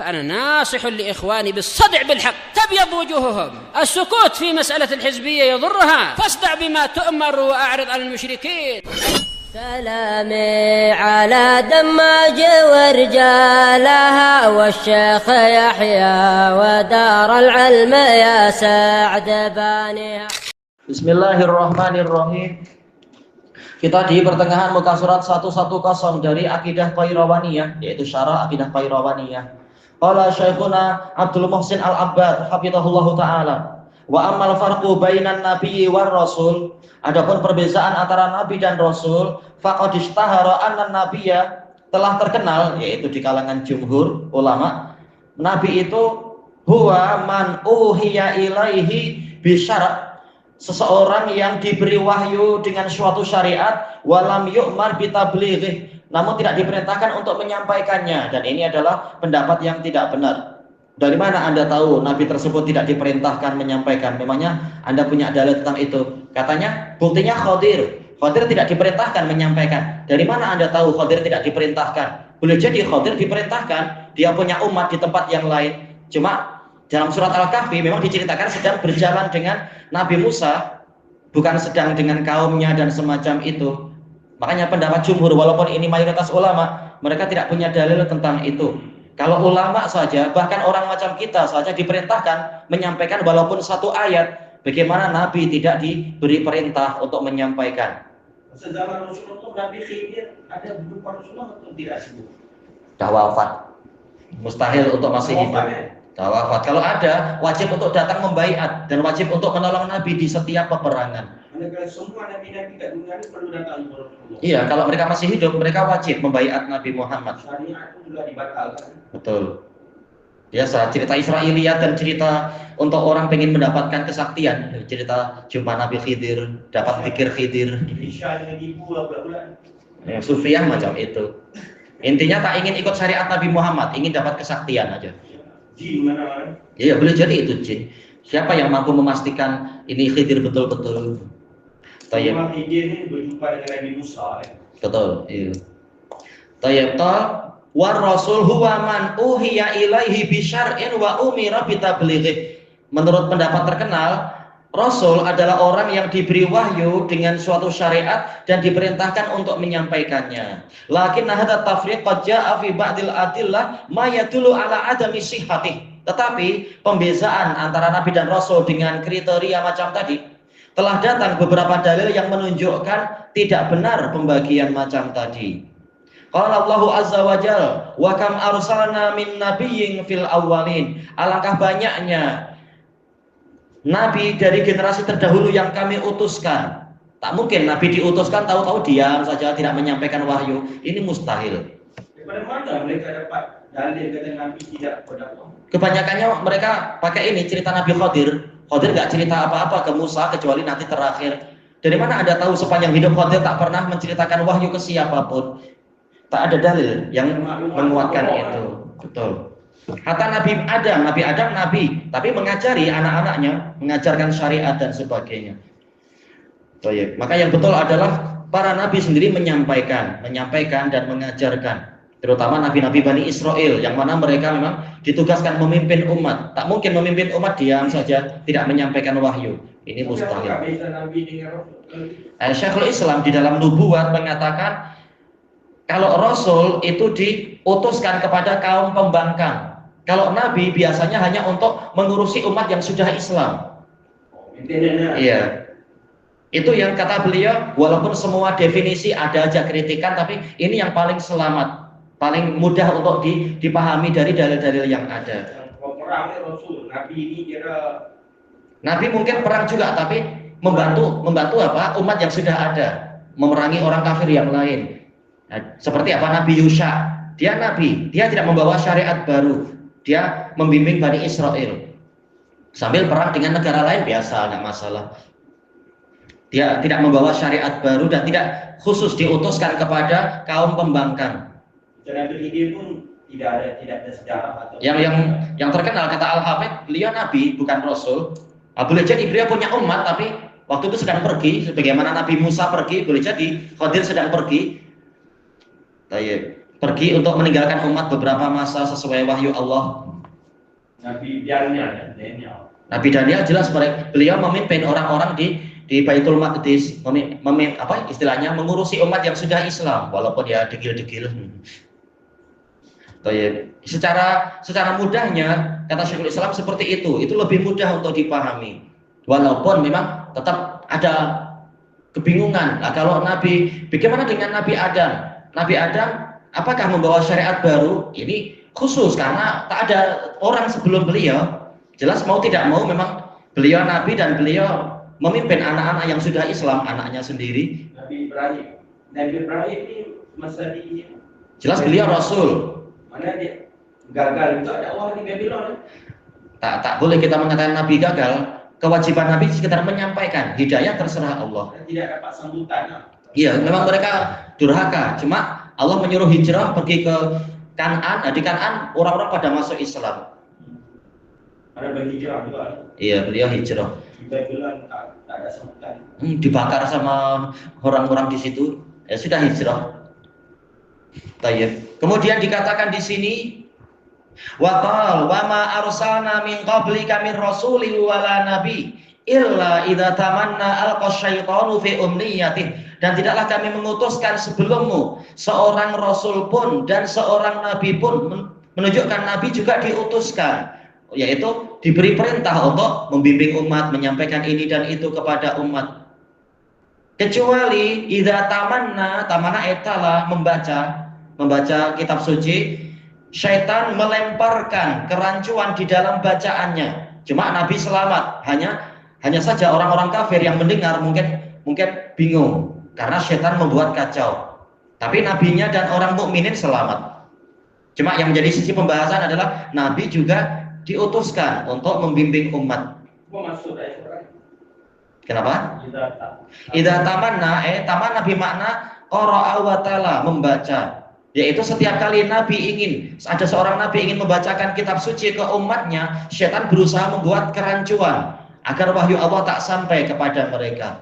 فأنا ناصح لإخواني بالصدع بالحق تبيض وجوههم. السكوت في مسألة الحزبية يضرها، فاصدع بما تؤمر وأعرض عن المشركين. سلامي على دماج ورجالها والشيخ يحيى ودار العلم يا سعد بانيها. Bismillahirrahmanirrahim. Kita di pertengahan muka surat 110 dari Aqidah Qayrawaniyah, yaitu syarah Aqidah Qayrawaniyah. Qala Syekhuna Abdul Muhsin Al-Abbad hafizahullahu taala, wa ammal farqu bainan nabiyyi war rasul, adapun perbedaan antara nabi dan rasul, faqad ishtahara anna nabiyya, telah terkenal yaitu di kalangan jumhur ulama, nabi itu huwa man uhiya ilaihi bisyara', seseorang yang diberi wahyu dengan suatu syariat, walam yu'mar bitablighi, namun tidak diperintahkan untuk menyampaikannya. Dan ini adalah pendapat yang tidak benar. Dari mana Anda tahu nabi tersebut tidak diperintahkan menyampaikan? Memangnya Anda punya dalil tentang itu? Katanya buktinya Khadir tidak diperintahkan menyampaikan. Dari mana Anda tahu Khadir tidak diperintahkan? Boleh jadi Khadir diperintahkan, dia punya umat di tempat yang lain. Cuma dalam surat Al-Kahfi memang diceritakan sedang berjalan dengan Nabi Musa, bukan sedang dengan kaumnya dan semacam itu. Makanya pendapat jumhur, walaupun ini mayoritas ulama, mereka tidak punya dalil tentang itu. Kalau ulama saja, bahkan orang macam kita saja diperintahkan menyampaikan walaupun satu ayat, bagaimana Nabi tidak diberi perintah untuk menyampaikan? Sezaman Rasulullah, Nabi Khidir ada berupa Rasulullah atau tidak sebut? Dah wafat, mustahil untuk masih hidup. Dah wafat. Kalau ada, wajib untuk datang membaiat dan wajib untuk menolong Nabi di setiap peperangan. Manakala semua nabi-nabi kat dunia ini perlu datang kepada Rasulullah. Iya, kalau mereka masih hidup, mereka wajib membaiat Nabi Muhammad. Syariat pun juga dibatalkan. Betul. Biasa cerita Israiliyat dan cerita untuk orang pengen mendapatkan kesaktian, cerita jumpa Nabi Khidir, dapat pikir Khidir. Isya dengan ibu bulan-bulan. Ya, Sufiyah macam itu. Intinya tak ingin ikut syariat Nabi Muhammad, ingin dapat kesaktian aja. Jin mana-mana. Iya, boleh jadi itu jin. Siapa yang mampu memastikan ini Khidir betul-betul? Tayyib. Semua Khidir ini berjumpa dengan Nabi Musa. Betul, iya. Tayyib. War rasul huwa man uhiya ilaihi bisyar'in wa umira bitablighi. Menurut pendapat terkenal, rasul adalah orang yang diberi wahyu dengan suatu syariat dan diperintahkan untuk menyampaikannya. Lakin hadza tafriq qad jaa'a fi ba'dil adillah ma yadullu ala adami sihhatih. Tetapi pembezaan antara nabi dan rasul dengan kriteria macam tadi telah datang beberapa dalil yang menunjukkan tidak benar pembagian macam tadi. Qala Allahu azza wa jalla, wa kam arsalna min nabiyyin fil awwalin. Alangkah banyaknya nabi dari generasi terdahulu yang kami utuskan. Tak mungkin nabi diutuskan tahu-tahu diam saja tidak menyampaikan wahyu. Ini mustahil. Daripada mana mereka dapat dalil kata nabi tidak berdakwah? Kebanyakannya mereka pakai ini cerita Nabi Khadir. Khadir nggak cerita apa-apa ke Musa kecuali nanti terakhir. Dari mana Anda tahu sepanjang hidup Khadir tak pernah menceritakan wahyu ke siapapun? Tak ada dalil yang menguatkan itu. Betul. Kata Nabi Adam, nabi, tapi mengajari anak-anaknya, mengajarkan syariat dan sebagainya. Baik. Maka yang betul adalah para nabi sendiri menyampaikan dan mengajarkan. Terutama nabi-nabi Bani Israel, yang mana mereka memang ditugaskan memimpin umat. Tak mungkin memimpin umat diam saja, tidak menyampaikan wahyu. Ini mustahil. Syekhul Islam di dalam Nubuwat mengatakan, kalau Rasul itu diutuskan kepada kaum pembangkang. Kalau Nabi biasanya hanya untuk mengurusi umat yang sudah Islam. Iya. Itu yang kata beliau, walaupun semua definisi ada aja kritikan, tapi ini yang paling selamat, paling mudah untuk dipahami dari dalil-dalil yang ada. Perang Rasul, Nabi ini kira Nabi mungkin perang juga, tapi membantu apa? Umat yang sudah ada, memerangi orang kafir yang lain. Nah, seperti apa Nabi Yusha, dia nabi, dia tidak membawa syariat baru, dia membimbing Bani Israel sambil perang dengan negara lain biasa, nggak masalah. Dia tidak membawa syariat baru dan tidak khusus diutuskan kepada kaum pembangkang. Nabi Khidir pun tidak ada sejarah atau yang terkenal kata Al-Hafidz, beliau nabi bukan rasul. Boleh jadi beliau punya umat tapi waktu itu sedang pergi, sebagaimana Nabi Musa pergi, boleh jadi Khadir sedang pergi. Tayyib. pergi untuk meninggalkan umat beberapa masa sesuai wahyu Allah. Nabi Daniel. Nabi Daniel jelas beliau memimpin orang-orang di Baitul Maqdis, istilahnya mengurusi umat yang sudah Islam walaupun ya degil-degil. Secara mudahnya kata Syekhul Islam seperti itu lebih mudah untuk dipahami. Walaupun memang tetap ada kebingungan. Nah, kalau Nabi, bagaimana dengan Nabi Adam? Nabi Adam apakah membawa syariat baru? Ini khusus karena tak ada orang sebelum beliau. Jelas mau tidak mau memang beliau Nabi dan beliau memimpin anak-anak yang sudah Islam, anaknya sendiri. Nabi Ibrahim ini masa di jelas beliau Rasul. Mana dia gagal itu ada orang di Babylon. Tak boleh kita mengatakan Nabi gagal. Kewajiban Nabi sekedar menyampaikan, hidayah terserah Allah. Tidak dapat sambutan. Iya, memang mereka durhaka. Cuma Allah menyuruh hijrah pergi ke Kan'an. Di Kan'an orang-orang pada masuk Islam. Ada berhijrah juga. Iya, beliau hijrah. Di Babylon tak ada sambutan. Dibakar sama orang-orang di situ. Ya sudah hijrah. Tayyib. Kemudian dikatakan di sini, wa ma arsalna min qablika min rasulin wala nabi illa idza tamanna alqa syaitanu fi umniyatih, dan tidaklah kami mengutuskan sebelummu seorang rasul pun dan seorang nabi pun, menunjukkan nabi juga diutuskan, yaitu diberi perintah untuk membimbing umat, menyampaikan ini dan itu kepada umat, kecuali idza tamanna etalah membaca kitab suci, syaitan melemparkan kerancuan di dalam bacaannya. Cuma Nabi selamat, hanya saja orang-orang kafir yang mendengar mungkin bingung karena syaitan membuat kacau. Tapi nabinya dan orang mukminin selamat. Cuma yang menjadi sisi pembahasan adalah Nabi juga diutuskan untuk membimbing umat. Kenapa? Idza tamanna tamanna bimakna qara'a wa tala, membaca. Yaitu setiap kali ada seorang nabi ingin membacakan kitab suci ke umatnya, syaitan berusaha membuat kerancuan agar wahyu Allah tak sampai kepada mereka.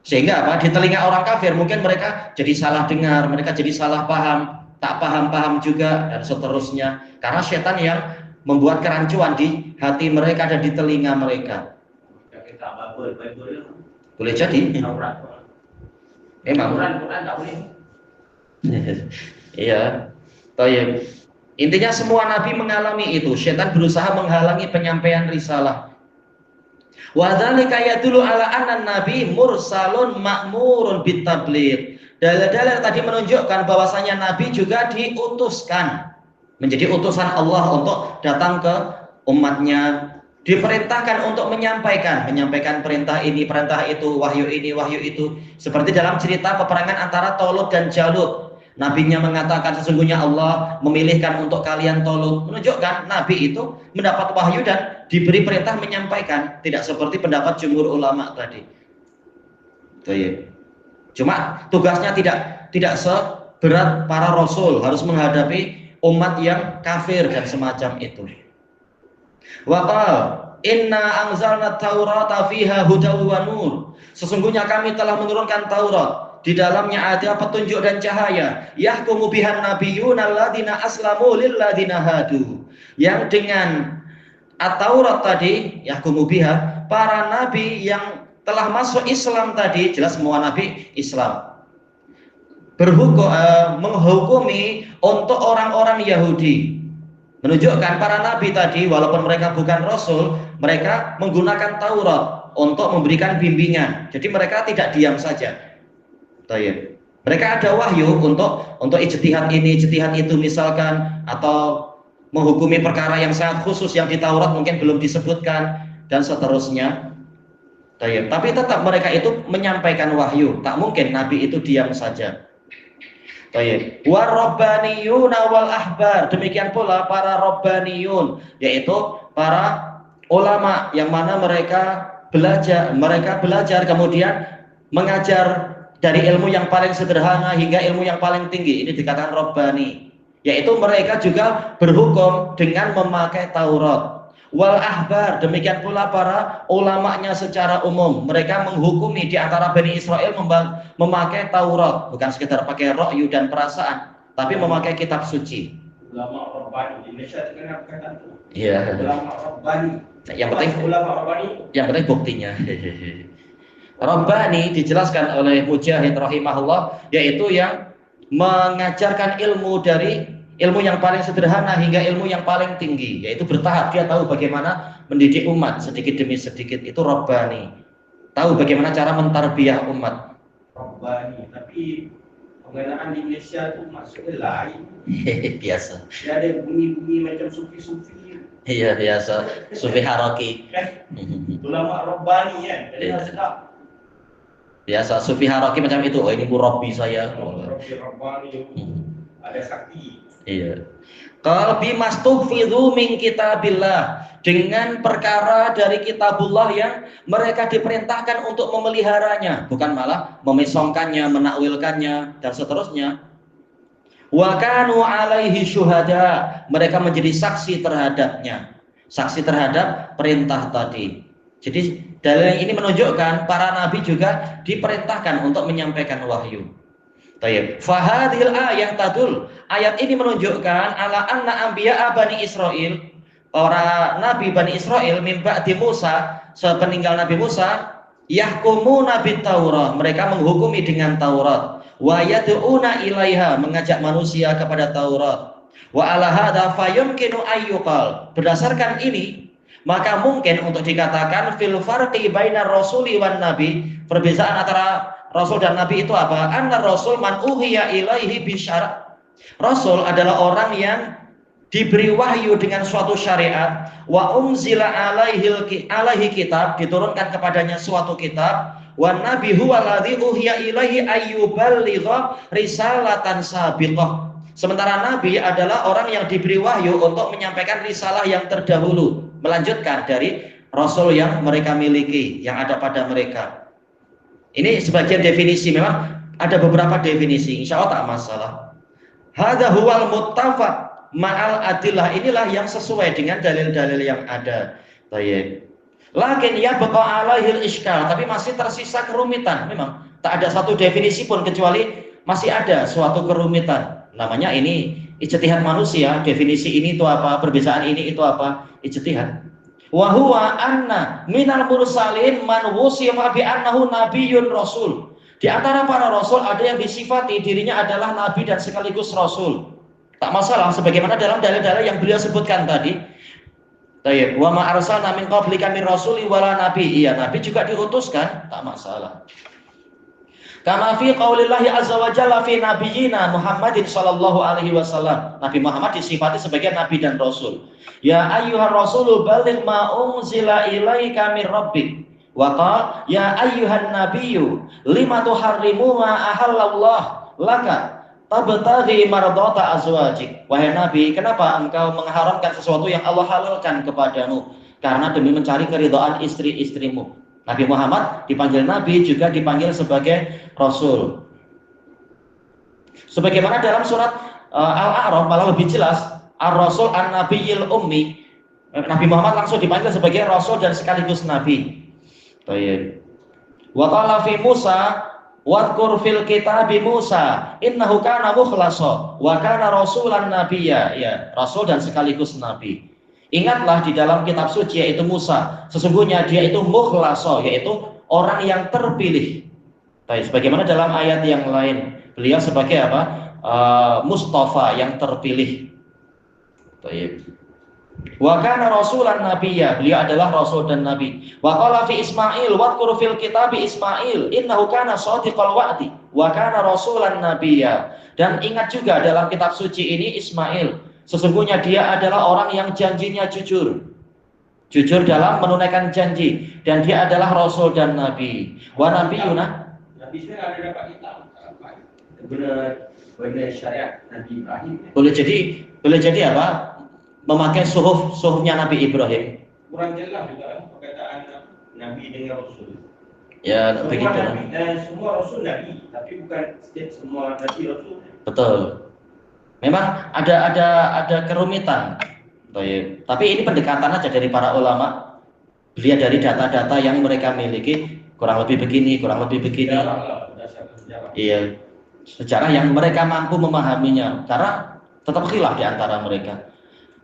Sehingga di telinga orang kafir mungkin mereka jadi salah dengar, mereka jadi salah paham, tak paham juga dan seterusnya. Karena syaitan yang membuat kerancuan di hati mereka dan di telinga mereka. Boleh jadi. Memang. Iya. Intinya semua nabi mengalami itu. Syaitan berusaha menghalangi penyampaian risalah. Wa dzalika yadullu ala anna nabi mursalun ma'murun bitabligh. Dalil-dalil tadi menunjukkan bahwasanya nabi juga diutuskan, menjadi utusan Allah untuk datang ke umatnya, diperintahkan untuk menyampaikan perintah ini, perintah itu, wahyu ini, wahyu itu. Seperti dalam cerita peperangan antara Talut dan Jalut. Nabinya mengatakan sesungguhnya Allah memilihkan untuk kalian Talut. Menunjukkan Nabi itu mendapat wahyu dan diberi perintah menyampaikan. Tidak seperti pendapat jumhur ulama tadi. Cuma tugasnya tidak seberat para rasul, harus menghadapi umat yang kafir dan semacam itu. Waqal inna anzalna taurata fiha hudaw wa nur. Sesungguhnya kami telah menurunkan Taurat, di dalamnya ada petunjuk dan cahaya. Yahkumu bihan nabiyyuna alladzina aslamu lil ladzina hadu. Yang dengan at-Taurat tadi, yahkumu biha, para nabi yang telah masuk Islam tadi, jelas semua nabi Islam, menghukumi untuk orang-orang Yahudi. Menunjukkan para nabi tadi walaupun mereka bukan rasul, mereka menggunakan Taurat untuk memberikan bimbingan. Jadi mereka tidak diam saja. Mereka ada wahyu untuk ijtihad ini, ijtihad itu misalkan, atau menghukumi perkara yang sangat khusus yang di Taurat mungkin belum disebutkan dan seterusnya. Tapi tetap mereka itu menyampaikan wahyu. Tak mungkin nabi itu diam saja. Warabbaniyuna wal ahbar, demikian pula para rabbaniyun, yaitu para ulama yang mana mereka belajar kemudian mengajar dari ilmu yang paling sederhana hingga ilmu yang paling tinggi. Ini dikatakan rabbani, yaitu mereka juga berhukum dengan memakai Taurat. wal ahbar, demikian pula para ulamanya secara umum. Mereka menghukumi di antara Bani Israel memakai Taurat, bukan sekedar pakai ra'yu dan perasaan, tapi memakai kitab suci. Ulama Rabbani di Indonesia terkenal perkataan itu. Iya. Ulama Rabbani. Yang penting ulama Rabbani. Yang penting buktinya. Rabbani dijelaskan oleh Mujahid rahimahullah, yaitu yang mengajarkan ilmu dari ilmu yang paling sederhana hingga ilmu yang paling tinggi, yaitu bertahap. Dia tahu bagaimana mendidik umat sedikit demi sedikit, itu Rabbani. Tahu bagaimana cara mentarbiyah umat. Rabbani, tapi pengenaan di Indonesia itu maksudnya lain. Biasa. Dia ada bunyi-bunyi macam sufi-sufi. Iya, biasa. Sufi Haraki. Ulama Rabbani ya. Biasa sufi Haraki macam itu. Oh, ini murabbi saya. Rabbani. Ada sakti. Iya. Qal bimastuhfidhu min kitabillah, dengan perkara dari kitabullah yang mereka diperintahkan untuk memeliharanya, bukan malah memesongkannya, menakwilkannya dan seterusnya. Wa kanu alaihi syuhada, mereka menjadi saksi terhadapnya, saksi terhadap perintah tadi. Jadi dalil yang ini menunjukkan para nabi juga diperintahkan untuk menyampaikan wahyu. Baik, fahadil ayat tadul, ayat ini menunjukkan ala anna anbiya Bani Israil, para nabi Bani Israil min ba'di Musa, sepeninggal Nabi Musa, yahkumuna bit Taurat, mereka menghukumi dengan Taurat, wa yad'una ilaiha, mengajak manusia kepada Taurat. Wa ala hadza fayumkinu ayyuqal, berdasarkan ini maka mungkin untuk dikatakan fil farqi bainar rasuli wan nabi, perbedaan antara Rasul dan Nabi itu apa? Anna Rasul man uhiya ilaihi bisyara'. Rasul adalah orang yang diberi wahyu dengan suatu syariat, wa unzila alaihi kitab, diturunkan kepadanya suatu kitab, wa nabi huwa alladzi uhiya ilaihi ayyuballigha risalatan sabiqah. Sementara nabi adalah orang yang diberi wahyu untuk menyampaikan risalah yang terdahulu, melanjutkan dari rasul yang mereka miliki, yang ada pada mereka. Ini sebagian definisi, memang ada beberapa definisi, insya Allah tak masalah. Hadza huwal muttafaq ma'al adillah, inilah yang sesuai dengan dalil-dalil yang ada. Baik. Lakin ya baqa alaihil iskal, tapi masih tersisa kerumitan. Memang tak ada satu definisi pun kecuali masih ada suatu kerumitan. Namanya ini ijtihad manusia, definisi ini itu apa, perbedaan ini itu apa, ijtihad. Wa huwa anna minal mursalin man wusifa bi annahu nabiyyun rasul. Di antara para rasul ada yang disifati dirinya adalah nabi dan sekaligus rasul. Tak masalah sebagaimana dalam dalil-dalil yang beliau sebutkan tadi. Baik, wa ma arsalna min qablika min rasuli wala nabi. Iya, nabi juga diutuskan, tak masalah. Kama fi qaulillahi azza wa jalla fi nabiyyina Muhammadin sallallahu alaihi wasallam. Nabi Muhammad disifati sebagai nabi dan rasul. Ya ayyuhar rasulu balligh ma unzila ilaika mir rabbik. Wa qala ya ayyuhan nabiyyu lima tuharrimu ma ahallallah laka tabtaghi mardata azwajik. Wahai nabi, kenapa engkau mengharamkan sesuatu yang Allah halalkan kepadamu? Karena demi mencari keridhaan istri-istrimu. Nabi Muhammad dipanggil nabi, juga dipanggil sebagai rasul. Sebagaimana dalam surat Al-A'raf malah lebih jelas, ar-rasul an-nabiyil ummi. Nabi Muhammad langsung dipanggil sebagai rasul dan sekaligus nabi. Baik. Wa qala fi Musa wadhkur fil kitabi Musa innahu kana mukhlasa wa kana rasulan nabiyya. Ya, rasul dan sekaligus nabi. Ingatlah di dalam kitab suci yaitu Musa, sesungguhnya dia itu mukhlasa, yaitu orang yang terpilih. Baik, sebagaimana dalam ayat yang lain, beliau sebagai apa? Mustafa, yang terpilih. Baik. Wa kana rasulan nabiyya, beliau adalah rasul dan nabi. Wa qala fi Ismail wadhkur fil kitabi Ismail innahu kana shadiqal wa'di wa kana rasulan nabiyya. Dan ingat juga dalam kitab suci ini Ismail, sesungguhnya dia adalah orang yang janjinya jujur. Jujur dalam menunaikan janji, dan dia adalah rasul dan nabi. Wa nabiyuna, Nabi saya ada dapat kitab benar syariat Nabi Ibrahim. Boleh jadi apa? Memakai suhufnya Nabi Ibrahim. Kurang jelas juga perkataan Nabi dengan Rasul. Ya, semua begitu. Nabi, semua Rasul Nabi, tapi bukan setiap semua Nabi Rasul. Betul. Memang ada kerumitan. Tapi ini pendekatan aja dari para ulama. Lihat dari data-data yang mereka miliki, kurang lebih begini, kurang lebih begini. Iya, sejarah yang mereka mampu memahaminya. Karena tetap khilaf di antara mereka.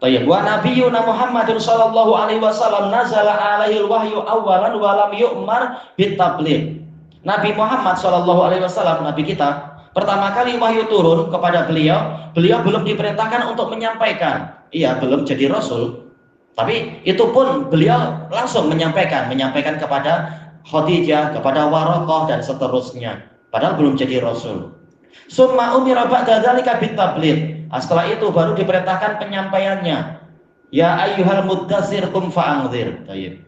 Wa nabiyuna Muhammadun sallallahu alaihi wasallam nazala alaihil wahyu awalan wa lam yu'mar bitabligh. Nabi Muhammad sallallahu alaihi wasallam, nabi kita, pertama kali wahyu turun kepada beliau belum diperintahkan untuk menyampaikan. Iya, belum jadi rasul. Tapi itu pun beliau langsung menyampaikan kepada Khadijah, kepada Waraqah dan seterusnya. Padahal belum jadi rasul. Summa umira ba'da dzalika bitabligh. Setelah itu baru diperintahkan penyampaiannya. Ya ayyuhal muddatsir qum fa'anzir. Baik.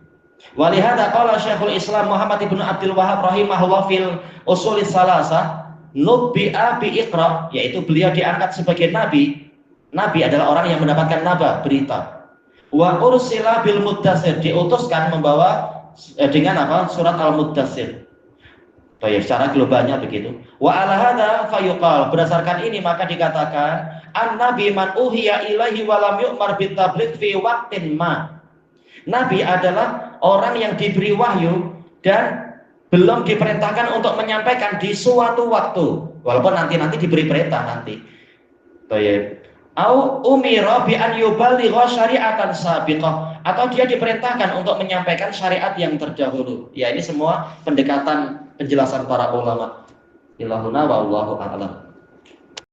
Walihada qala Syekhul Islam Muhammad ibnu Abdul Wahhab rahimahullah fil usulis salasah nubbi'a bi iqra, yaitu beliau diangkat sebagai nabi. Nabi adalah orang yang mendapatkan naba, berita. Wa ursila bil muddatsir, diutuskan membawa dengan apa? Surat Al-Muddatsir. Baik, secara globalnya begitu. Wa ala hadza fayuqal, berdasarkan ini maka dikatakan an-nabi man uhiya ilaihi wa lam yu'mar bitabligh fi waqtin ma. Nabi adalah orang yang diberi wahyu dan belum diperintahkan untuk menyampaikan di suatu waktu, walaupun nanti diberi perintah nanti. Baik. Au umira bi an yuballigha syari'atan sabiqah, atau dia diperintahkan untuk menyampaikan syariat yang terdahulu. Ya, ini semua pendekatan penjelasan para ulama. Ilahuna wallahu a'lam.